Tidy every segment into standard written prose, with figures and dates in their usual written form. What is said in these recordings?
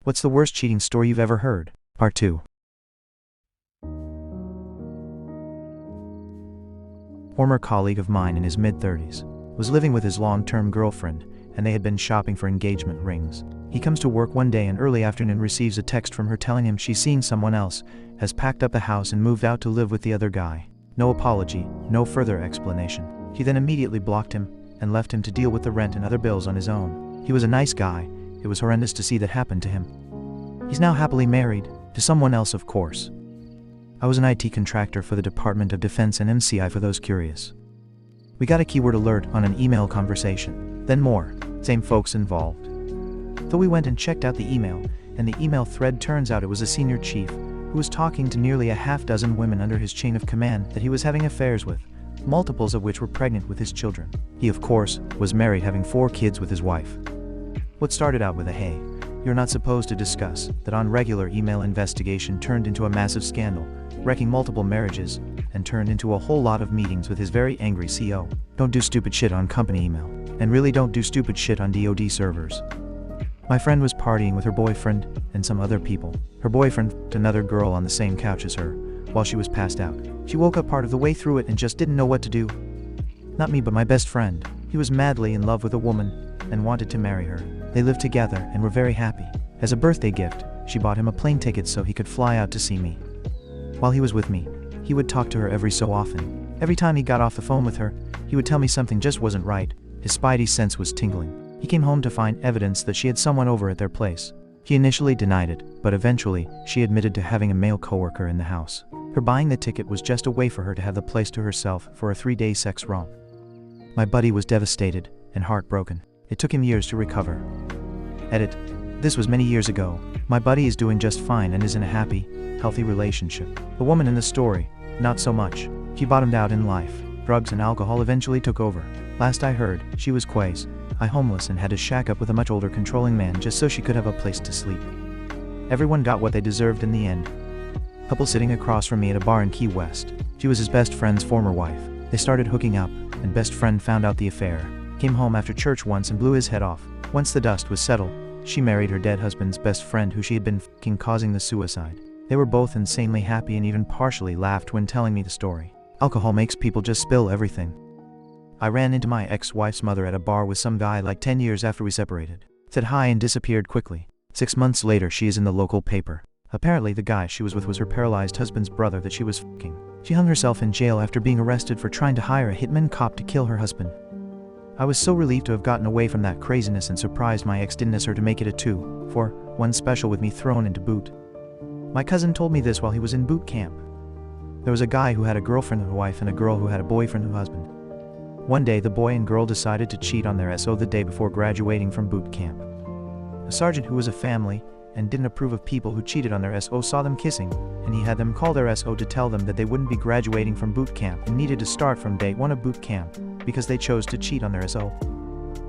What's the worst cheating story you've ever heard? Part 2. Former colleague of mine in his mid-30s was living with his long-term girlfriend, and they had been shopping for engagement rings. He comes to work one day in early afternoon, receives a text from her telling him she's seeing someone else, has packed up the house and moved out to live with the other guy. No apology, no further explanation. She then immediately blocked him and left him to deal with the rent and other bills on his own. He was a nice guy. It was horrendous to see that happen to him. He's now happily married, to someone else, of course. I was an IT contractor for the Department of Defense and MCI for those curious. We got a keyword alert on an email conversation, then more, same folks involved. Though we went and checked out the email, and the email thread turns out it was a senior chief who was talking to nearly a half-dozen women under his chain of command that he was having affairs with, multiples of which were pregnant with his children. He, of course, was married, having 4 kids with his wife. What started out with a "hey, you're not supposed to discuss" that on regular email investigation turned into a massive scandal, wrecking multiple marriages, and turned into a whole lot of meetings with his very angry CO. Don't do stupid shit on company email, and really don't do stupid shit on DoD servers. My friend was partying with her boyfriend and some other people. Her boyfriend f***ed another girl on the same couch as her, while she was passed out. She woke up part of the way through it and just didn't know what to do. Not me, but my best friend. He was madly in love with a woman and wanted to marry her. They lived together and were very happy. As a birthday gift, she bought him a plane ticket so he could fly out to see me. While he was with me, he would talk to her every so often. Every time he got off the phone with her, he would tell me something just wasn't right. His spidey sense was tingling. He came home to find evidence that she had someone over at their place. He initially denied it, but eventually, she admitted to having a male coworker in the house. Her buying the ticket was just a way for her to have the place to herself for a 3-day sex romp. My buddy was devastated and heartbroken. It took him years to recover. Edit. This was many years ago. My buddy is doing just fine and is in a happy, healthy relationship. The woman in the story, not so much. She bottomed out in life. Drugs and alcohol eventually took over. Last I heard, she was homeless and had to shack up with a much older controlling man just so she could have a place to sleep. Everyone got what they deserved in the end. Couple sitting across from me at a bar in Key West. She was his best friend's former wife. They started hooking up, and best friend found out the affair. Came home after church once and blew his head off. Once the dust was settled, she married her dead husband's best friend, who she had been f***ing, causing the suicide. They were both insanely happy and even partially laughed when telling me the story. Alcohol makes people just spill everything. I ran into my ex-wife's mother at a bar with some guy like 10 years after we separated. Said hi and disappeared quickly. 6 months later, she is in the local paper. Apparently the guy she was with was her paralyzed husband's brother that she was f***ing. She hung herself in jail after being arrested for trying to hire a hitman cop to kill her husband. I was so relieved to have gotten away from that craziness and surprised my ex didn't ask her to make it a 2-for-1 special with me thrown into boot. My cousin told me this while he was in boot camp. There was a guy who had a girlfriend and a wife and a girl who had a boyfriend and a husband. One day the boy and girl decided to cheat on their SO the day before graduating from boot camp. A sergeant who was a family and didn't approve of people who cheated on their SO saw them kissing, and he had them call their SO to tell them that they wouldn't be graduating from boot camp and needed to start from day 1 of boot camp because they chose to cheat on their SO.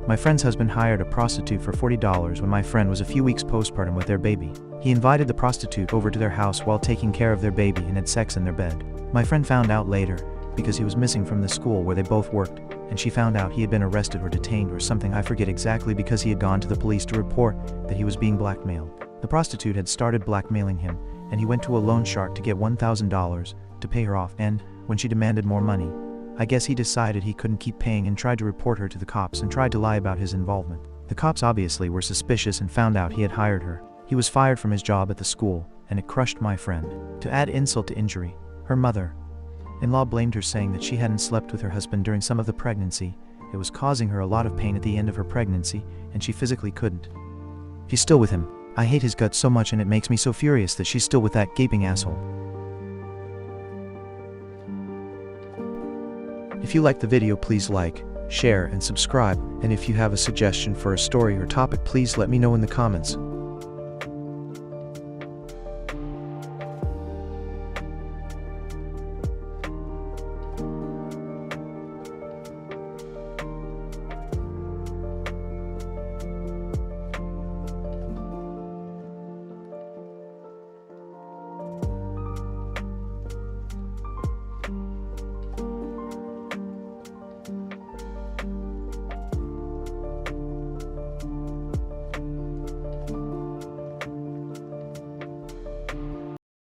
My friend's husband hired a prostitute for $40 when my friend was a few weeks postpartum with their baby. He invited the prostitute over to their house while taking care of their baby and had sex in their bed. My friend found out later because he was missing from the school where they both worked, and she found out he had been arrested or detained or something, I forget exactly, because he had gone to the police to report that he was being blackmailed. The prostitute had started blackmailing him, and he went to a loan shark to get $1,000 to pay her off, and when she demanded more money, I guess he decided he couldn't keep paying and tried to report her to the cops and tried to lie about his involvement. The cops obviously were suspicious and found out he had hired her. He was fired from his job at the school, and it crushed my friend. To add insult to injury, her mother-in-law blamed her, saying that she hadn't slept with her husband during some of the pregnancy. It was causing her a lot of pain at the end of her pregnancy, and she physically couldn't. She's still with him. I hate his guts so much, and it makes me so furious that she's still with that gaping asshole. If you liked the video, please like, share, and subscribe, and if you have a suggestion for a story or topic, please let me know in the comments.